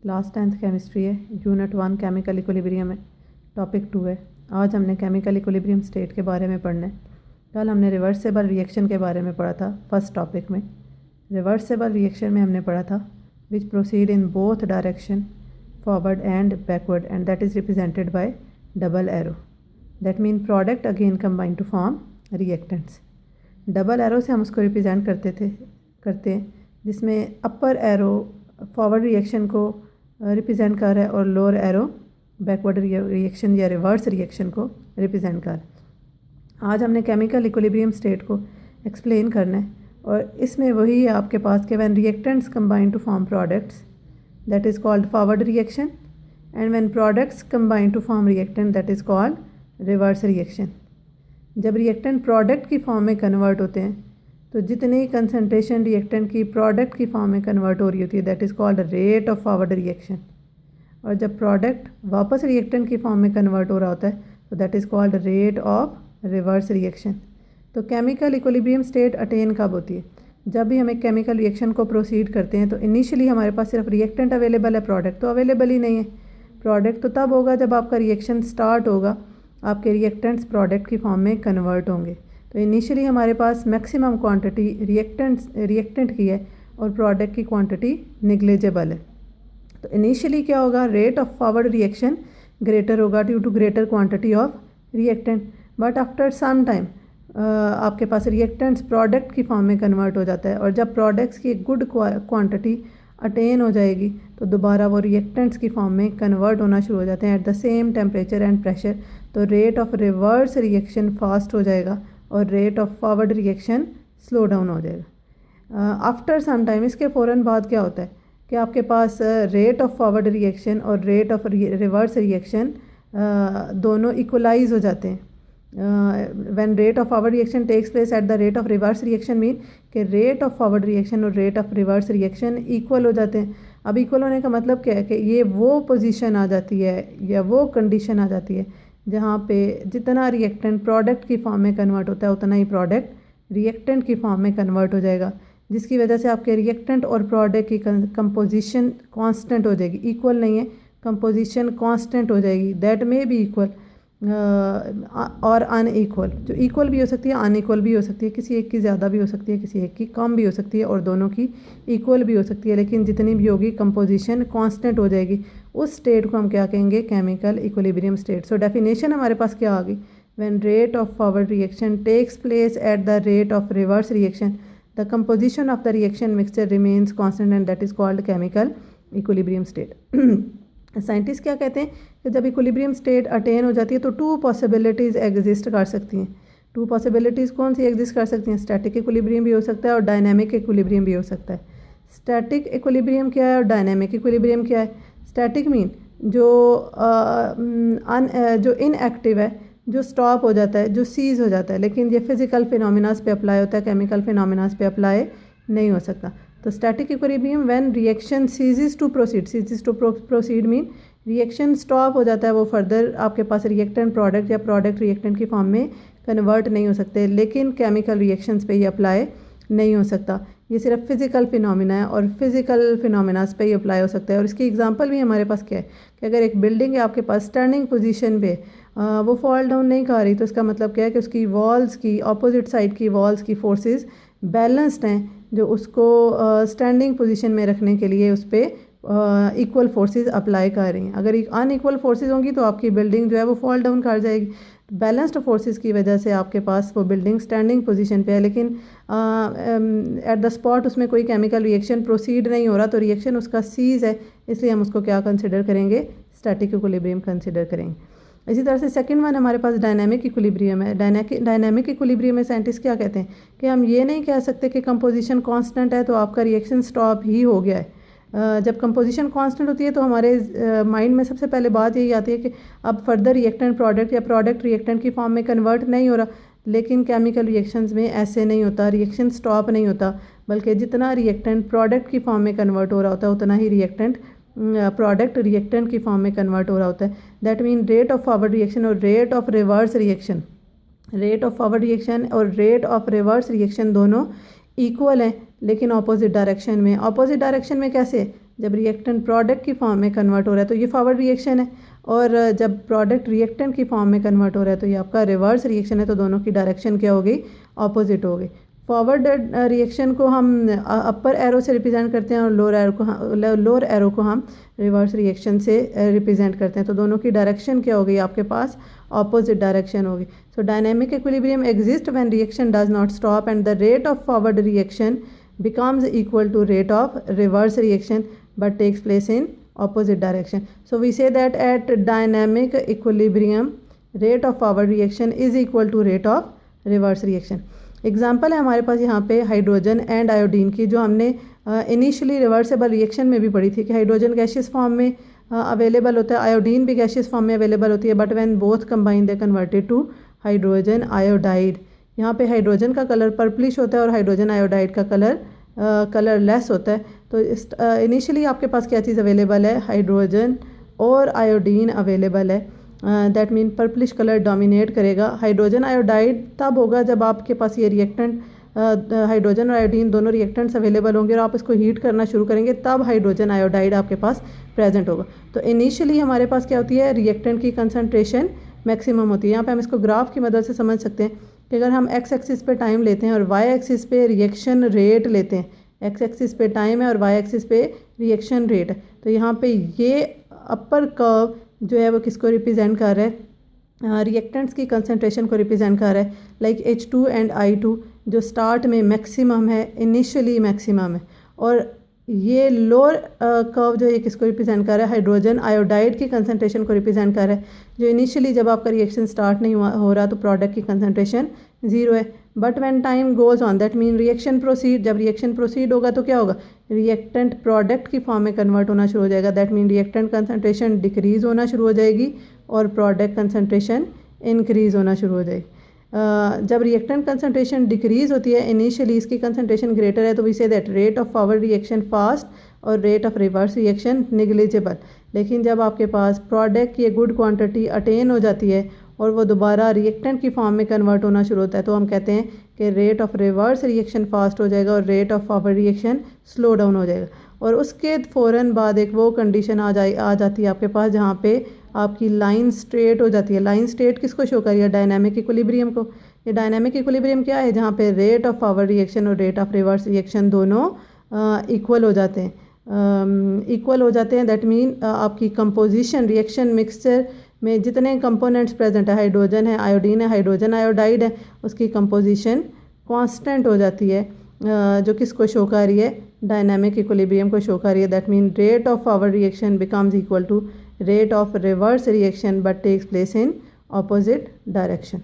Class 10th chemistry है, unit 1 chemical equilibrium है, topic 2 है। आज हमने केमिकल इक्विलिब्रियम स्टेट के बारे में पढ़ना है। कल हमने रिवर्सिबल रिएक्शन के बारे में पढ़ा था फर्स्ट टॉपिक में। रिवर्सिबल रिएक्शन में हमने पढ़ा था which proceed in both direction forward and backward and that is represented by double arrow. That mean product again combine to form reactants. Double arrow से हम उसको रिप्रेजेंट करते हैं जिसमें अपर एरो फॉरवर्ड रिएक्शन को रिप्रेजेंट कर रहा है और लोअर एरो बैकवर्ड रिएक्शन या रिवर्स रिएक्शन को रिप्रेजेंट कर रहा है। आज हमने केमिकल इक्विलिब्रियम स्टेट को एक्सप्लेन करना है और इसमें वही है आपके पास कि when reactants combine to form products that is called forward reaction and when products combine to form reactant that is called reverse reaction. जब रिएक्टेंट प्रोडक्ट की फॉर्म में कन्वर्ट होते हैं तो जितनी कंसनट्रेशन रिएक्टेंट की प्रोडक्ट की फॉर्म में कन्वर्ट हो रही होती है that is called rate of forward reaction. और जब प्रोडक्ट वापस रिएक्टेंट की फॉर्म में कन्वर्ट हो रहा होता है तो that is called rate of reverse reaction. तो केमिकल इक्विलिब्रियम स्टेट अटेन कब होती है? जब भी हम एक केमिकल रिएक्शन को प्रोसीड करते हैं तो इनिशियली हमारे पास सिर्फ रिएक्टेंट अवेलेबल है, प्रोडक्ट तो अवेलेबल ही नहीं है। प्रोडक्ट तो तब होगा जब आपका रिएक्शन स्टार्ट होगा, आपके रिएक्टेंट्स प्रोडक्ट की फॉर्म में कन्वर्ट होंगे। तो इनिशियली हमारे पास मैक्सिमम क्वांटिटी रिएक्टेंट की है और प्रोडक्ट की क्वांटिटी निग्लिजिबल है। तो इनिशियली क्या होगा, rate of forward reaction greater होगा due to greater quantity of reactant. But after some time आपके पास रिएक्टेंट्स प्रोडक्ट की फॉर्म में कन्वर्ट हो जाता है और जब प्रोडक्ट्स की एक गुड क्वांटिटी अटेन हो जाएगी तो दोबारा वो रिएक्टेंट्स की फॉर्म में कन्वर्ट होना शुरू हो जाते हैं at the same temperature and pressure. तो rate of reverse reaction fast हो जाएगा और rate of forward reaction slow down हो जाएगा। आफ्टर सम टाइम इसके फ़ौरन बाद क्या होता है कि आपके पास रेट ऑफ फॉरवर्ड रिएक्शन और रेट ऑफ रिवर्स रिएक्शन दोनों इक्वलाइज हो जाते हैं। When rate of forward reaction takes place at the rate of reverse reaction mean कि रेट ऑफ फॉरवर्ड रिएक्शन और rate of reverse reaction equal हो जाते हैं। अब इक्वल होने का मतलब क्या है कि ये वो पोजीशन आ जाती है या वो कंडीशन आ जाती है जहाँ पे जितना रिएक्टेंट प्रोडक्ट की फॉर्म में कन्वर्ट होता है उतना ही प्रोडक्ट रिएक्टेंट की फॉर्म में कन्वर्ट हो जाएगा, जिसकी वजह से आपके रिएक्टेंट और प्रोडक्ट की कंपोजिशन कांस्टेंट हो जाएगी। इक्वल नहीं है, कंपोजिशन कांस्टेंट हो जाएगी। दैट में बी इक्वल और अनइक्वल। जो इक्वल भी हो सकती है, अनइक्वल भी हो सकती है, किसी एक की ज़्यादा भी हो सकती है, किसी एक की कम भी हो सकती है और दोनों की इक्वल भी हो सकती है, लेकिन जितनी भी होगी कंपोजिशन कांस्टेंट हो जाएगी। उस स्टेट को हम क्या कहेंगे, chemical equilibrium state. So definition हमारे पास क्या आ गई, when rate of forward reaction takes place at the rate of reverse reaction the composition of the reaction mixture remains constant and that is called chemical equilibrium state. Scientist क्या कहते हैं कि जब इक्विलिब्रियम स्टेट अटेन हो जाती है तो to possibilities exist कर सकती हैं। टू पॉसिबिलिटीज़ कौन सी एग्जिस्ट कर सकती हैं? स्टैटिक इक्विलिब्रियम भी हो सकता है और डायनामिक इक्विलिब्रियम भी हो सकता है। स्टैटिक इक्विलिब्रियम क्या है और डायनामिक इक्विलिब्रियम क्या है? स्टैटिक मीन जो इनएक्टिव है, जो स्टॉप हो जाता है, जो सीज़ हो जाता है, लेकिन ये फिज़िकल फिनोमिनास पे अप्लाई होता है, केमिकल फिनोमिनास पे अप्लाई नहीं हो सकता। तो static equilibrium when reaction ceases to proceed mean reaction stop हो जाता है, वो फर्दर आपके पास रिएक्टेंट प्रोडक्ट या प्रोडक्ट रिएक्टेंट की फॉर्म में कन्वर्ट नहीं हो सकते, लेकिन केमिकल रिएक्शंस पे ये अप्लाई नहीं हो सकता। ये सिर्फ फिज़िकल फिनोमिना है और फिज़िकल फिनोमिनास पे ही अप्लाई हो सकता है। और इसकी एग्जांपल भी हमारे पास क्या है कि अगर एक बिल्डिंग है आपके पास स्टैंडिंग पोजीशन पे वो फॉल डाउन नहीं कर रही तो इसका मतलब क्या है कि उसकी वॉल्स की अपोजिट साइड की वॉल्स की फोर्सेस बैलेंस्ड हैं, जो उसको स्टैंडिंग पोजीशन में रखने के लिए उस पर इक्वल फोर्सेस अप्लाई कर रही हैं। अगर अनइक्वल फोर्सेस होंगी तो आपकी बिल्डिंग जो है वो फॉल डाउन कर जाएगी। बैलेंस्ड फोर्सेस की वजह से आपके पास वो बिल्डिंग स्टैंडिंग पोजीशन पे है, लेकिन एट द स्पॉट उसमें कोई केमिकल रिएक्शन प्रोसीड नहीं हो रहा तो रिएक्शन उसका सीज है, इसलिए हम उसको क्या कंसिडर करेंगे, स्टैटिक इक्विलिब्रियम कंसिडर करेंगे। इसी तरह से सेकंड वन हमारे पास डायनामिक इक्विलिब्रियम है। डायनामिक इक्विलिब्रियम में साइंटिस्ट क्या कहते हैं कि हम ये नहीं कह सकते कि कंपोजिशन कांस्टेंट है तो आपका रिएक्शन स्टॉप ही हो गया है। जब कंपोजिशन कांस्टेंट होती है तो हमारे माइंड में सबसे पहले बात यही आती है कि अब फर्दर रिएक्टेंट प्रोडक्ट या प्रोडक्ट रिएक्टेंट की फॉर्म में कन्वर्ट नहीं हो रहा, लेकिन केमिकल रिएक्शंस में ऐसे नहीं होता, रिएक्शन स्टॉप नहीं होता, बल्कि जितना रिएक्टेंट प्रोडक्ट की फॉर्म में कन्वर्ट हो रहा होता है उतना ही रिएक्टेंट प्रोडक्ट रिएक्टेंट की फॉर्म में कन्वर्ट हो रहा होता है। That mean rate of forward reaction और rate of reverse reaction, rate of forward reaction और रेट ऑफ रिवर्स रिएक्शन दोनों इक्वल हैं, लेकिन ऑपोजिट डायरेक्शन में। ऑपोजिट डायरेक्शन में कैसे? जब रिएक्टेंट प्रोडक्ट की फॉर्म में कन्वर्ट हो रहा है तो ये फॉरवर्ड रिएक्शन है, और जब प्रोडक्ट रिएक्टेंट की फॉर्म में कन्वर्ट हो रहा है तो ये आपका रिवर्स रिएक्शन है। तो दोनों की डायरेक्शन क्या हो गई, ऑपोजिट हो गई। फॉरवर्ड रिएक्शन को हम अपर एरो से रिप्रेजेंट करते हैं और लोअर एरो को हम रिवर्स रिएक्शन से रिप्रेजेंट करते हैं। तो दोनों की डायरेक्शन क्या हो गई आपके पास, ऑपोजिट डायरेक्शन होगी। So dynamic equilibrium exist when reaction does not stop and the rate of forward reaction becomes equal to rate of reverse reaction but takes place in opposite direction. So we say that at dynamic equilibrium rate of forward reaction is equal to rate of reverse reaction. Example है हमारे पास यहाँ पे hydrogen and iodine की, जो हमने initially reversible reaction में भी पढ़ी थी कि हाइड्रोजन गैशियस फॉर्म में अवेलेबल होता है, आयोडीन भी गैशियस फॉर्म में अवेलेबल होती है, but when both combine they converted to hydrogen iodide. यहाँ पे हाइड्रोजन का कलर पर्पलिश होता है और हाइड्रोजन आयोडाइड का कलर कलरलेस होता है। तो इनिशियली आपके पास क्या चीज़ अवेलेबल है, हाइड्रोजन और आयोडीन अवेलेबल है। That mean purplish colour dominate करेगा। हाइड्रोजन आयोडाइड तब होगा जब आपके पास ये रिएक्टेंट हाइड्रोजन और आयोडीन दोनों रिएक्टेंट्स अवेलेबल होंगे और आप इसको हीट करना शुरू करेंगे, तब हाइड्रोजन आयोडाइड आपके पास प्रेजेंट होगा। तो इनिशियली हमारे पास क्या होती है, रिएक्टेंट की कंसनट्रेशन मैक्सिमम होती है। यहाँ पे हम इसको ग्राफ की मदद से समझ सकते हैं कि अगर हम एक्स एक्सिस पे टाइम लेते हैं और वाई एक्सिस पे रिएक्शन रेट लेते हैं, एक्स एक्सिस पे टाइम है और वाई एक्सिस पे रिएक्शन रेट है, तो यहाँ पे ये अपर कर्व जो है वो किसको रिप्रेजेंट कर रहा है, रिएक्टेंट्स की कंसंट्रेशन को रिप्रेजेंट कर रहा है। लाइक H2 एंड I2 जो स्टार्ट में मैक्सिमम है, इनिशियली मैक्सिमम है, और ये लोअर कर्व जो ये किसको रिप्रेजेंट कर रहा है, हाइड्रोजन आयोडाइड की कंसंट्रेशन को रिप्रेजेंट कर रहा है, जो इनिशियली जब आपका रिएक्शन स्टार्ट नहीं हो रहा तो प्रोडक्ट की कंसंट्रेशन 0 है। But when time goes on, that mean reaction proceed, जब रिएक्शन प्रोसीड होगा तो क्या होगा, रिएक्टेंट प्रोडक्ट की फॉर्म में कन्वर्ट होना शुरू हो जाएगा। That mean reactant concentration decrease होना शुरू हो जाएगी और प्रोडक्ट कंसंट्रेशन इंक्रीज़ होना शुरू हो जाएगी। जब रिएक्टेंट कंसंट्रेशन डिक्रीज़ होती है, इनिशियली इसकी कंसंट्रेशन ग्रेटर है, तो we say that rate of forward reaction fast और rate of reverse reaction negligible. लेकिन जब आपके पास प्रोडक्ट की गुड क्वांटिटी अटेन हो जाती है और वो दोबारा रिएक्टेंट की फॉर्म में कन्वर्ट होना शुरू होता है, तो हम कहते हैं कि rate of reverse reaction fast हो जाएगा और rate of forward reaction slow down हो जाएगा। और उसके फ़ौरन बाद एक वो कंडीशन आ जाती है आपके पास जहाँ पे आपकी लाइन स्ट्रेट हो जाती है। लाइन स्ट्रेट किसको शो करिए, डायनामिक इक्विलिब्रियम को। ये डायनामिक इक्विलिब्रियम क्या है, जहाँ पे रेट ऑफ फॉरवर्ड रिएक्शन और रेट ऑफ रिवर्स रिएक्शन दोनों इक्वल हो जाते हैं, इक्वल हो जाते हैं। दैट मीन आपकी कंपोजिशन रिएक्शन मिक्सचर में जितने कंपोनेंट्स प्रेजेंट है, हाइड्रोजन है, आयोडीन है, हाइड्रोजन आयोडाइड है, उसकी कंपोजिशन कांस्टेंट हो जाती है, जो किसको शो कर रही है, डायनामिक इक्विलिब्रियम को शो कर रही है। That mean rate of forward reaction becomes equal to rate of reverse reaction but takes place in opposite direction.